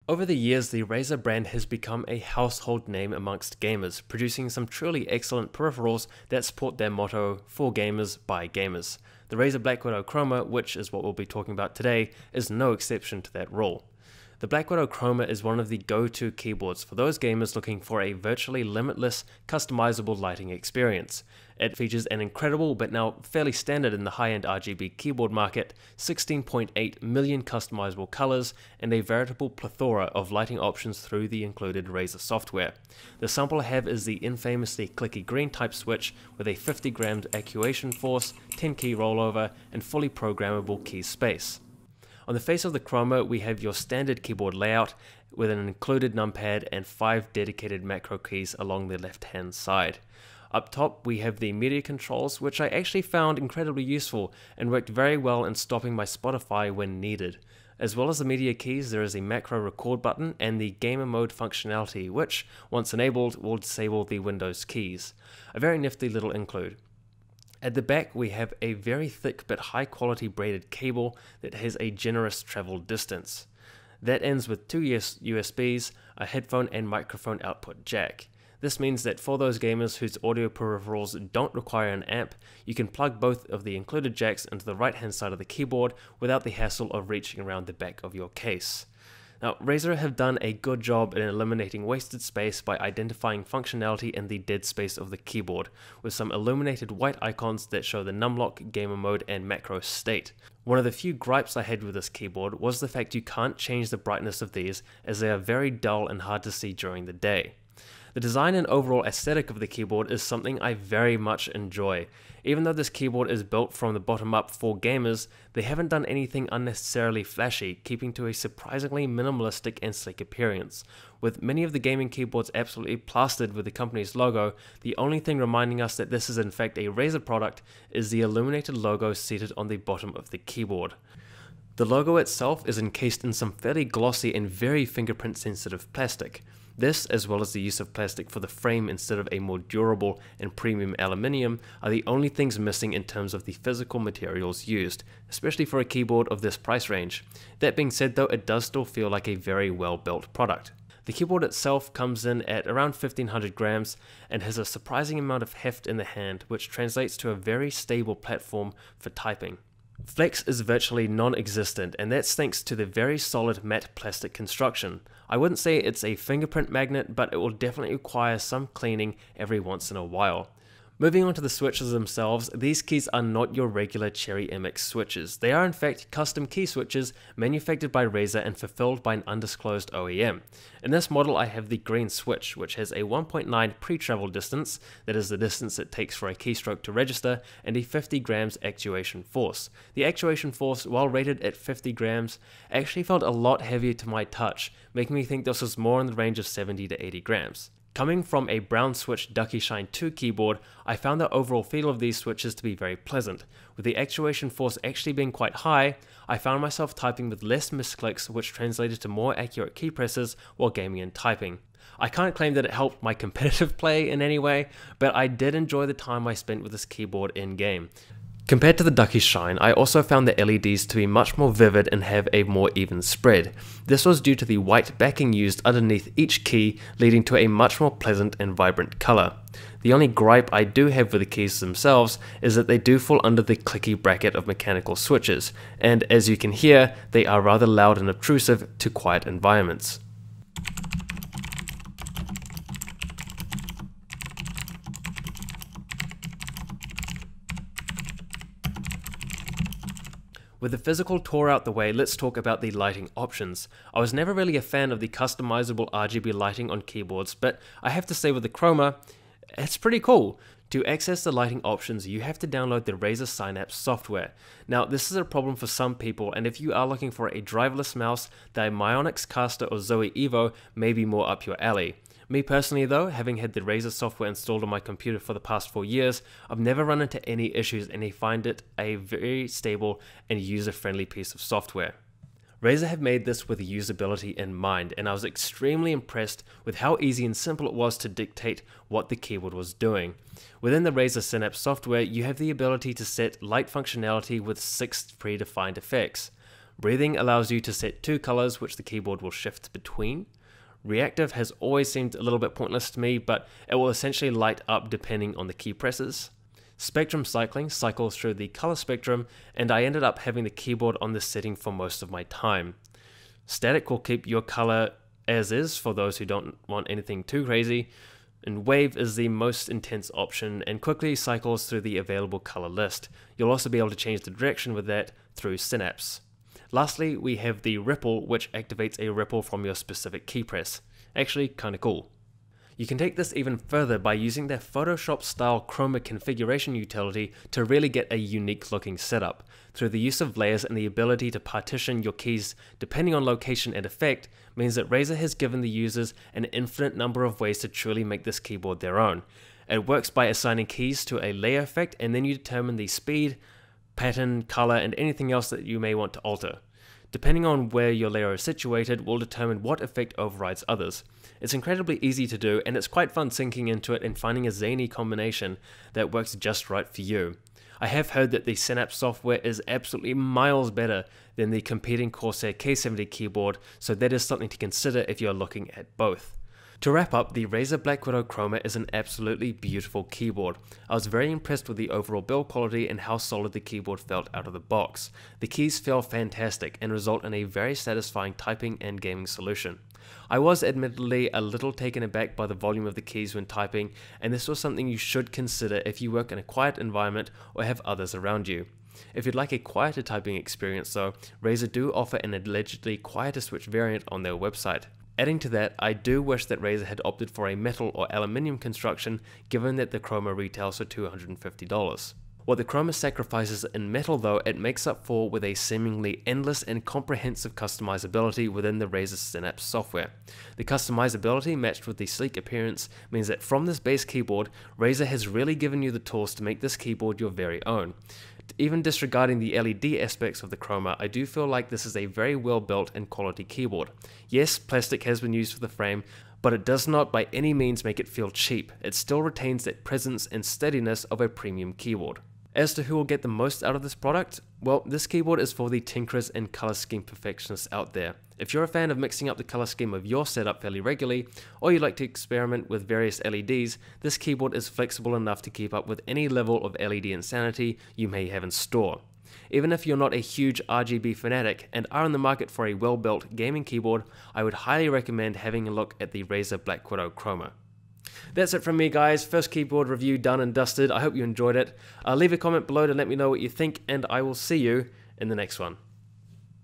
Over the years, the Razer brand has become a household name amongst gamers, producing some truly excellent peripherals that support their motto, for gamers, by gamers. The Razer Blackwidow Chroma, which is what we'll be talking about today, is no exception to that rule. The Blackwidow Chroma is one of the go-to keyboards for those gamers looking for a virtually limitless, customizable lighting experience. It features an incredible, but now fairly standard in the high-end RGB keyboard market, 16.8 million customizable colors, and a veritable plethora of lighting options through the included Razer software. The sample I have is the infamously clicky green type switch with a 50 grams actuation force, 10 key rollover, and fully programmable key space. On the face of the Chroma, we have your standard keyboard layout with an included numpad and 5 dedicated macro keys along the left hand side. Up top, we have the media controls, which I actually found incredibly useful and worked very well in stopping my Spotify when needed. As well as the media keys, there is a macro record button and the gamer mode functionality, which, once enabled, will disable the Windows keys. A very nifty little include. At the back, we have a very thick but high quality braided cable that has a generous travel distance. That ends with 2 USBs, a headphone and microphone output jack. This means that for those gamers whose audio peripherals don't require an amp, you can plug both of the included jacks into the right hand side of the keyboard without the hassle of reaching around the back of your case. Now, Razer have done a good job in eliminating wasted space by identifying functionality in the dead space of the keyboard, with some illuminated white icons that show the numlock, gamer mode, and macro state. One of the few gripes I had with this keyboard was the fact you can't change the brightness of these, as they are very dull and hard to see during the day. The design and overall aesthetic of the keyboard is something I very much enjoy. Even though this keyboard is built from the bottom up for gamers, they haven't done anything unnecessarily flashy, keeping to a surprisingly minimalistic and sleek appearance. With many of the gaming keyboards absolutely plastered with the company's logo, the only thing reminding us that this is in fact a Razer product is the illuminated logo seated on the bottom of the keyboard. The logo itself is encased in some fairly glossy and very fingerprint sensitive plastic. This, as well as the use of plastic for the frame instead of a more durable and premium aluminium, are the only things missing in terms of the physical materials used, especially for a keyboard of this price range. That being said though, it does still feel like a very well built product. The keyboard itself comes in at around 1500 grams and has a surprising amount of heft in the hand, which translates to a very stable platform for typing. Flex is virtually non-existent, and that's thanks to the very solid matte plastic construction. I wouldn't say it's a fingerprint magnet, but it will definitely require some cleaning every once in a while. Moving on to the switches themselves, these keys are not your regular Cherry MX switches. They are in fact custom key switches manufactured by Razer and fulfilled by an undisclosed OEM. In this model I have the green switch, which has a 1.9 pre-travel distance, that is the distance it takes for a keystroke to register, and a 50 grams actuation force. The actuation force, while rated at 50 grams, actually felt a lot heavier to my touch, making me think this was more in the range of 70 to 80 grams. Coming from a brown switch Ducky Shine 2 keyboard, I found the overall feel of these switches to be very pleasant. With the actuation force actually being quite high, I found myself typing with less misclicks, which translated to more accurate key presses while gaming and typing. I can't claim that it helped my competitive play in any way, but I did enjoy the time I spent with this keyboard in game. Compared to the Ducky Shine, I also found the LEDs to be much more vivid and have a more even spread. This was due to the white backing used underneath each key, leading to a much more pleasant and vibrant color. The only gripe I do have with the keys themselves is that they do fall under the clicky bracket of mechanical switches, and as you can hear, they are rather loud and obtrusive to quiet environments. With the physical tour out the way, let's talk about the lighting options. I was never really a fan of the customizable RGB lighting on keyboards, but I have to say with the Chroma, it's pretty cool. To access the lighting options, you have to download the Razer Synapse software. Now, this is a problem for some people, and if you are looking for a driverless mouse, the Myonix Caster or Zoe Evo may be more up your alley. Me personally though, having had the Razer software installed on my computer for the past 4 years, I've never run into any issues and I find it a very stable and user-friendly piece of software. Razer have made this with usability in mind, and I was extremely impressed with how easy and simple it was to dictate what the keyboard was doing. Within the Razer Synapse software, you have the ability to set light functionality with 6 predefined effects. Breathing allows you to set 2 colors which the keyboard will shift between. Reactive has always seemed a little bit pointless to me, but it will essentially light up depending on the key presses. Spectrum cycling cycles through the color spectrum, and I ended up having the keyboard on this setting for most of my time. Static will keep your color as is for those who don't want anything too crazy, and Wave is the most intense option and quickly cycles through the available color list. You'll also be able to change the direction with that through Synapse. Lastly, we have the Ripple, which activates a ripple from your specific key press. Actually, kinda cool. You can take this even further by using their Photoshop style chroma configuration utility to really get a unique looking setup. Through the use of layers and the ability to partition your keys depending on location and effect, means that Razer has given the users an infinite number of ways to truly make this keyboard their own. It works by assigning keys to a layer effect, and then you determine the speed, pattern, color, and anything else that you may want to alter. Depending on where your layer is situated will determine what effect overrides others. It's incredibly easy to do, and it's quite fun sinking into it and finding a zany combination that works just right for you. I have heard that the Synapse software is absolutely miles better than the competing Corsair K70 keyboard, so that is something to consider if you're looking at both. To wrap up, the Razer Blackwidow Chroma is an absolutely beautiful keyboard. I was very impressed with the overall build quality and how solid the keyboard felt out of the box. The keys feel fantastic and result in a very satisfying typing and gaming solution. I was admittedly a little taken aback by the volume of the keys when typing, and this was something you should consider if you work in a quiet environment or have others around you. If you'd like a quieter typing experience though, Razer do offer an allegedly quieter switch variant on their website. Adding to that, I do wish that Razer had opted for a metal or aluminium construction, given that the Chroma retails for $250. What the Chroma sacrifices in metal though, it makes up for with a seemingly endless and comprehensive customizability within the Razer Synapse software. The customizability matched with the sleek appearance means that from this base keyboard, Razer has really given you the tools to make this keyboard your very own. Even disregarding the LED aspects of the Chroma, I do feel like this is a very well built and quality keyboard. Yes, plastic has been used for the frame, but it does not by any means make it feel cheap. It still retains that presence and steadiness of a premium keyboard. As to who will get the most out of this product, well, this keyboard is for the tinkerers and color scheme perfectionists out there. If you're a fan of mixing up the color scheme of your setup fairly regularly, or you like to experiment with various LEDs, this keyboard is flexible enough to keep up with any level of LED insanity you may have in store. Even if you're not a huge RGB fanatic and are in the market for a well-built gaming keyboard, I would highly recommend having a look at the Razer Blackwidow Chroma. That's it from me guys, first keyboard review done and dusted. I hope you enjoyed it. Leave a comment below to let me know what you think, and I will see you in the next one.